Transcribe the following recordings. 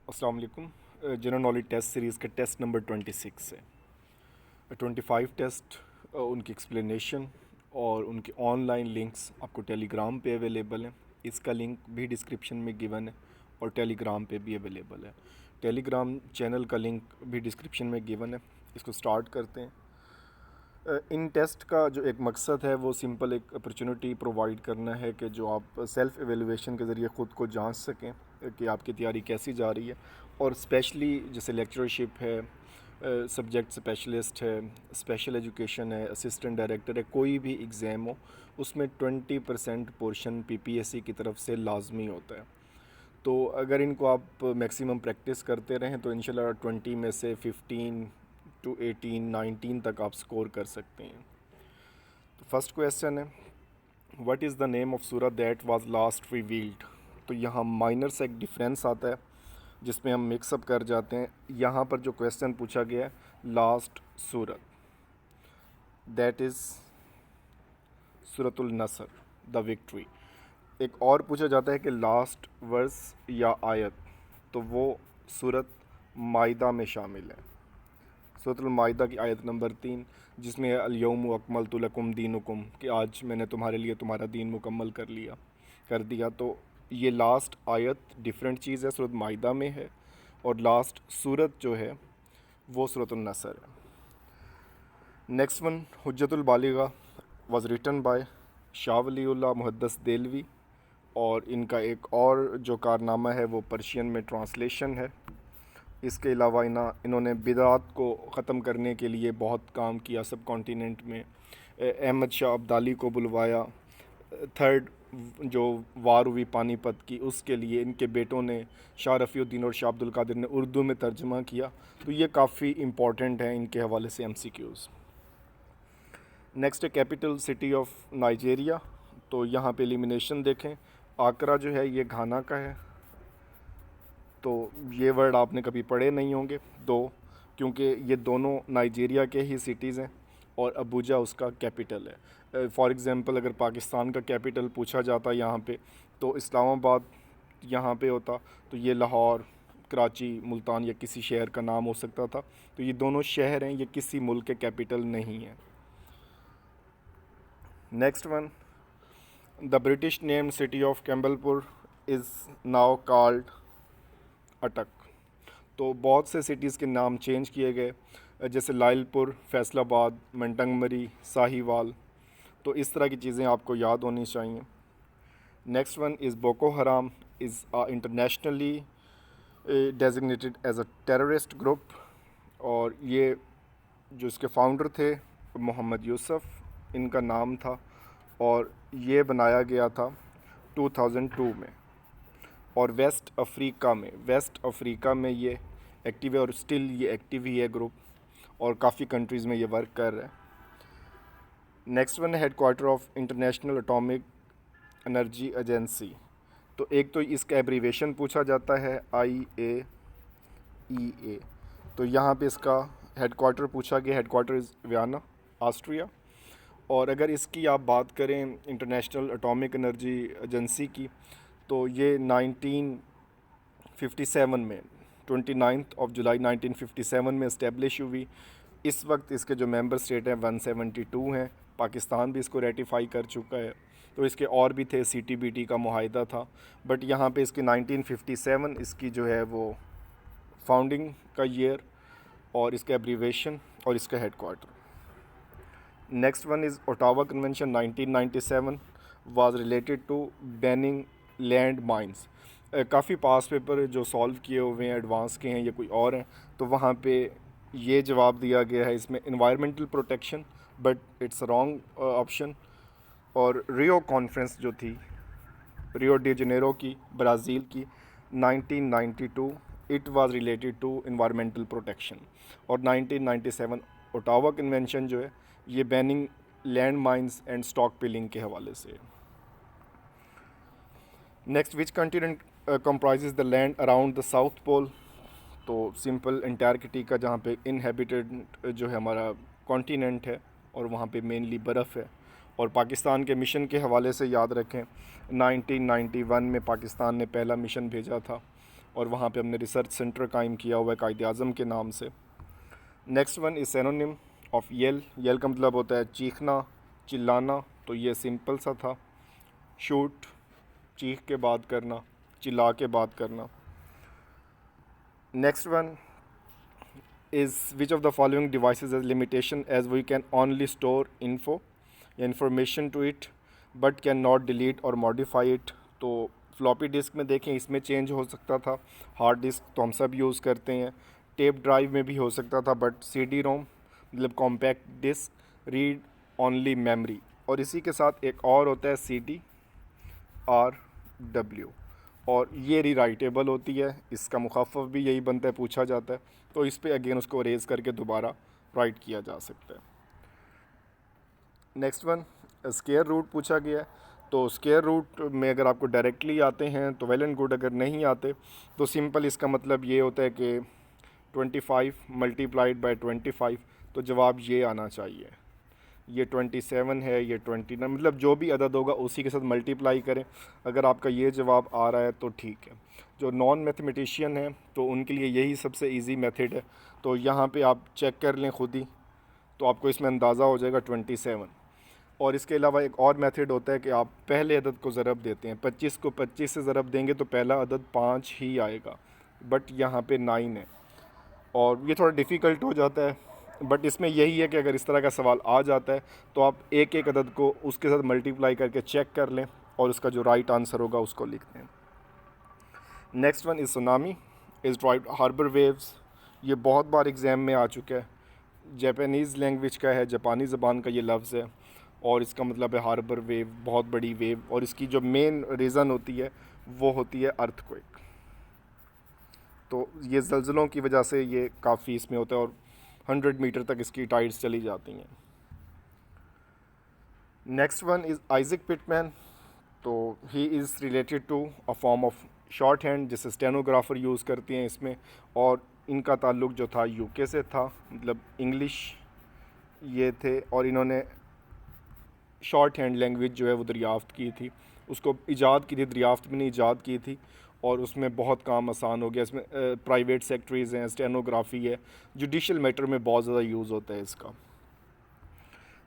अस्सलाम वालेकुम। General knowledge test series का टेस्ट नंबर 26 है। 25 टेस्ट, उनकी एक्सप्लेनेशन और उनके ऑनलाइन लिंक्स आपको टेलीग्राम पे अवेलेबल हैं। इसका लिंक भी डिस्क्रिप्शन में गिवन है और टेलीग्राम पे भी अवेलेबल है। टेलीग्राम चैनल का लिंक भी डिस्क्रिप्शन में गिवन है। इसको स्टार्ट करते हैं। इन टेस्ट का जो एक मकसद है वो सिंपल एक अपॉर्चुनिटी प्रोवाइड करना है कि जो आप सेल्फ़ एवेलुएशन के ज़रिए ख़ुद को जांच सकें कि आपकी तैयारी कैसी जा रही है। और स्पेशली जैसे लेक्चरशिप है, सब्जेक्ट स्पेशलिस्ट है, स्पेशल एजुकेशन है, असिस्टेंट डायरेक्टर है, कोई भी एग्ज़ाम हो उसमें 20% पोर्शन पीपीएससी की तरफ से लाजमी होता है। तो अगर इनको आप मैक्सिमम प्रैक्टिस करते रहें तो इंशाल्लाह 20 में से 15 टू 18 19 तक आप स्कोर कर सकते हैं। तो फर्स्ट क्वेश्चन है, what is the name of Surat that was last revealed. तो यहाँ माइनर से एक डिफरेंस आता है जिसमें हम मिक्सअप कर जाते हैं। यहाँ पर जो क्वेश्चन पूछा गया है लास्ट सूरत, दैट इज़ सूरतुल नसर, द विक्ट्री। एक और पूछा जाता है कि लास्ट वर्स या आयत, तो वो सूरत माइदा में शामिल है। सूरतुल माइदा की आयत नंबर 3 जिसमें अल-यौम अकमलतु लकुम दीनुकुम, कि आज मैंने तुम्हारे लिए तुम्हारा दीन मुकम्मल कर दिया। तो ये लास्ट आयत डिफरेंट चीज़ है, सूरत माइदा में है, और लास्ट सूरत जो है वो सूरतुल नसर है। नेक्स्ट वन, हुज्जतुल बालिगा was written by Shah Waliullah Muhaddis Dehlavi, और इनका एक और जो कारनामा है वो पर्शियन में ट्रांसलेशन है। इसके अलावा इन्होंने बिदात को ख़त्म करने के लिए बहुत काम किया सब कॉन्टिनेंट में। अहमद शाह अब्दाली को बुलवाया। थर्ड जो वार हुई पानीपत की, उसके लिए इनके बेटों ने, शाह रफ़ीउद्दीन और शाह अब्दुल कादिर ने उर्दू में तर्जमा किया। तो ये काफ़ी इम्पॉर्टेंट है इनके हवाले से एमसीक्यूज़। नेक्स्ट है कैपिटल सिटी ऑफ नाइजेरिया। तो यहाँ पे एलिमिनेशन देखें, आकरा जो है ये घाना का है, तो ये वर्ड आपने कभी पढ़े नहीं होंगे क्योंकि ये दोनों नाइजीरिया के ही सिटीज़ हैं और अबूजा उसका कैपिटल है। फॉर एग्ज़ाम्पल अगर पाकिस्तान का कैपिटल पूछा जाता यहाँ पे तो इस्लामाबाद यहाँ पे होता, तो ये लाहौर, कराची, मुल्तान या किसी शहर का नाम हो सकता था। तो ये दोनों शहर हैं, ये किसी मुल्क के कैपिटल नहीं हैं। Next one, the British name city of Campbellpur is now called Attock. तो बहुत से सिटीज़ के नाम चेंज किए गए, जैसे लाइलपुर, फैसलाबाद, मंटंगमरी, साहिवाल। तो इस तरह की चीज़ें आपको याद होनी चाहिए। Next one is Boko Haram is internationally designated as a terrorist group, और ये जो इसके फाउंडर थे मोहम्मद यूसुफ इनका नाम था, और ये बनाया गया था 2002 में। और वेस्ट अफ्रीका में ये एक्टिव है, और स्टिल ये एक्टिव ही है ग्रुप, और काफ़ी कंट्रीज़ में ये वर्क कर रहा है। नेक्स्ट वन है headquarter of international atomic energy agency. तो एक तो इसका एब्रीवेशन पूछा जाता है IAEA। तो यहाँ पे इसका हेडक्वार्टर पूछा गया, हेडक्वार्टर इज़ वियना, ऑस्ट्रिया। और अगर इसकी आप बात करें इंटरनेशनल एटॉमिक एनर्जी एजेंसी की, तो ये 1957 में 29 जुलाई 1957 में इस्टेब्लिश हुई। इस वक्त इसके जो मेंबर स्टेट हैं 172 हैं। पाकिस्तान भी इसको रेटिफाई कर चुका है। तो इसके और भी थे, CTBT का मुआहिदा था, बट यहाँ पे इसकी 1957 इसकी जो है वो फाउंडिंग का ईयर, और इसका एब्रीवेशन और इसका headquarter. Next one is Ottawa convention 1997 was related to banning land mines. काफ़ी पास पेपर जो सॉल्व किए हुए हैं एडवांस के हैं या कोई और हैं, तो वहाँ पे ये जवाब दिया गया है इसमें environmental protection, but it's wrong option. और रियो कॉन्फ्रेंस जो थी रियो डी जनेरो की, ब्राज़ील की, 1992 it was related to environmental protection. और 1997 ओटावा कन्वेंशन जो है ये banning land mines and stockpiling के हवाले से। Next, which continent comprises the land around the south pole. तो सिंपल एंटार्कटिका का जहाँ पे इनहेबिटेड जो है हमारा कॉन्टिनेंट है, और वहाँ पे मेनली बर्फ़ है। और पाकिस्तान के मिशन के हवाले से याद रखें 1991 में पाकिस्तान ने पहला मिशन भेजा था, और वहाँ पे हमने रिसर्च सेंटर कायम किया हुआ है कायद-ए-आज़म के नाम से। Next one is synonym of yell. Yell का मतलब होता है चीखना, चिल्लाना, तो ये सिंपल सा था। शूट, चीख के बात करना, चिल्ला के बात करना। Next one is which of the following devices has limitation as we can only store info या information to it but can not delete or modify it। तो फ्लॉपी डिस्क में देखें इसमें चेंज हो सकता था, हार्ड डिस्क तो हम सब यूज़ करते हैं, टेप ड्राइव में भी हो सकता था, बट CD रोम मतलब compact disc read only memory. और इसी के साथ एक और होता है CDRW, और ये रीराइटेबल होती है, इसका मुखाफ़फ़ भी यही बनता है, पूछा जाता है तो इस पे अगेन उसको रेज़ करके दोबारा राइट किया जा सकता है। नेक्स्ट वन स्क्वायर रूट पूछा गया है। तो स्क्वायर रूट में अगर आपको डायरेक्टली आते हैं तो वेल एंड गुड, अगर नहीं आते तो सिंपल इसका मतलब ये होता है कि 25 मल्टीप्लाइड बाय 25, तो जवाब ये आना चाहिए। ये 27 है, ये 29, मतलब जो भी अदद होगा उसी के साथ मल्टीप्लाई करें। अगर आपका ये जवाब आ रहा है तो ठीक है। जो नॉन मैथमेटिशियन है तो उनके लिए यही सबसे इजी मेथड है। तो यहाँ पे आप चेक कर लें खुद ही, तो आपको इसमें अंदाज़ा हो जाएगा 27। और इसके अलावा एक और मेथड होता है कि आप पहले अदद को ज़रब देते हैं। 25 को 25 से ज़रब देंगे तो पहला अदद 5 ही आएगा, बट यहाँ पे 9 है और ये थोड़ा डिफ़िकल्ट हो जाता है। बट इसमें यही है कि अगर इस तरह का सवाल आ जाता है तो आप एक एक अदद को उसके साथ मल्टीप्लाई करके चेक कर लें और उसका जो राइट आंसर होगा उसको लिख दें। Next one is tsunami is driven harbour waves. ये बहुत बार एग्ज़ाम में आ चुका है, जापानीज़ लैंग्वेज का है, जापानी ज़बान का ये लफ्ज़ है और इसका मतलब है हार्बर वेव, बहुत बड़ी वेव। और इसकी जो मेन रीज़न होती है वो होती है अर्थक्वेक। तो ये ज़लज़लों की वजह से ये काफ़ी इसमें होता है और 100 मीटर तक इसकी टाइड्स चली जाती हैं। Next one is Isaac Pitman. तो he is related to a form of shorthand जिसे स्टेनोग्राफर यूज़ करती हैं इसमें, और इनका ताल्लुक़ जो था यूके से था, मतलब इंग्लिश ये थे और इन्होंने शॉर्ट हैंड लैंग्वेज जो है वो दरियाफ़्त की थी, उसको ईजाद की थी, दरियाफ़्त भी नहीं ईजाद की थी, और उसमें बहुत काम आसान हो गया। इसमें प्राइवेट सेक्रेटरीज़ हैं, स्टेनोग्राफी है, जुडिशल मैटर में बहुत ज़्यादा यूज़ होता है इसका।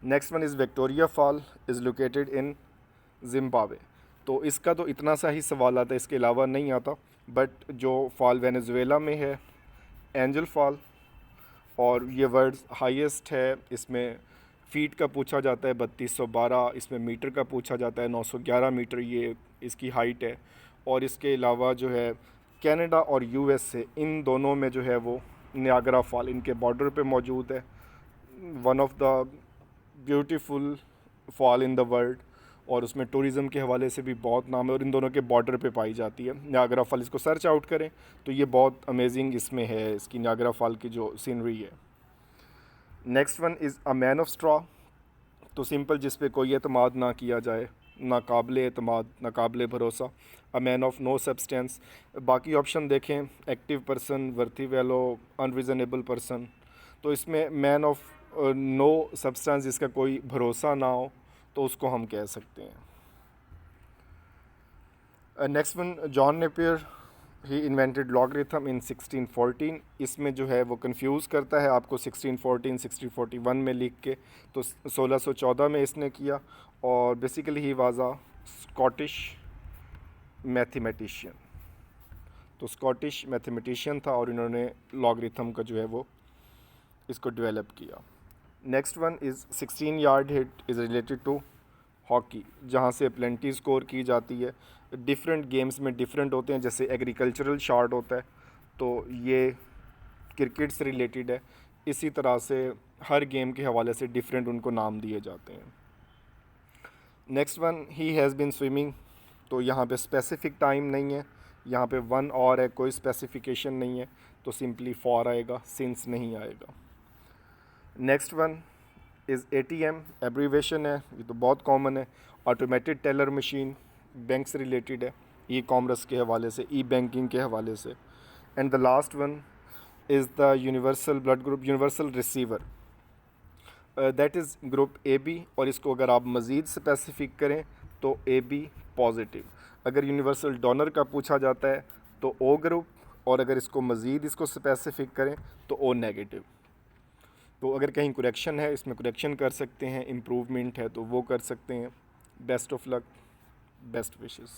Next one is Victoria fall is located in Zimbabwe. तो इसका तो इतना सा ही सवाल आता है, इसके अलावा नहीं आता, बट जो फॉल वेनेजुएला में है एंजल फॉल, और ये वर्ड्स हाईएस्ट है, इसमें फ़ीट का पूछा जाता है 3212, इसमें मीटर का पूछा जाता है 911 मीटर ये इसकी हाइट है। और इसके अलावा जो है कनाडा और यूएस से इन दोनों में जो है वो नियाग्रा फॉल इनके बॉर्डर पे मौजूद है, one of the beautiful fall in the world, और उसमें टूरिज़म के हवाले से भी बहुत नाम है और इन दोनों के बॉर्डर पे पाई जाती है नियाग्रा फॉल। इसको सर्च आउट करें तो ये बहुत अमेजिंग इसमें है, इसकी नियाग्रा फॉल की जो सीनरी है। Next one is a man of straw. तो सिंपल जिस पे कोई एतमाद ना किया जाए, ना काबिल एतमाद ना काबिल भरोसा, a man of no substance. बाकी ऑप्शन देखें, active person, worthy fellow, unreasonable person. तो इसमें मैन ऑफ नो सब्सटेंस जिसका कोई भरोसा ना हो तो उसको हम कह सकते हैं। नेक्स्ट वन जॉन नेपियर ही इन्वेंटेड लॉगरिथम इन 1614। इसमें जो है वो कंफ्यूज करता है आपको 1614 1641 में लिख के, तो 1614 में इसने किया, और basically he was a Scottish mathematician. तो स्कॉटिश मैथमेटिशियन था और इन्होंने लॉगरिथम का जो है वो इसको डेवलप किया। Next one is 16 yard hit is related to hockey, जहाँ से प्लेंटी स्कोर की जाती है। डिफरेंट गेम्स में डिफरेंट होते हैं, जैसे एग्रीकल्चरल शॉट होता है तो ये क्रिकेट से रिलेटेड है। इसी तरह से हर गेम के हवाले से डिफरेंट उनको नाम दिए जाते हैं। Next one he has been swimming. तो यहाँ पे स्पेसिफिक टाइम नहीं है, यहाँ पे वन और है, कोई स्पेसिफिकेशन नहीं है, तो सिंपली फॉर आएगा, सिंस नहीं आएगा। Next one is ATM, abbreviation है, ये तो बहुत कॉमन है। ऑटोमेटेड टेलर मशीन, बैंक से रिलेटेड है, ई कॉमर्स के हवाले से, ई बैंकिंग के हवाले से। And the last one is the universal blood group, universal receiver, that is group AB। और इसको अगर आप मज़ीद स्पेसिफिक करें तो AB पॉजिटिव। अगर यूनिवर्सल डोनर का पूछा जाता है तो O ग्रुप, और अगर इसको मज़ीद इसको स्पेसिफिक करें तो ओ नेगेटिव। तो अगर कहीं करेक्शन है, इसमें करेक्शन कर सकते हैं, इम्प्रूवमेंट है तो वो कर सकते हैं। Best of luck, best wishes.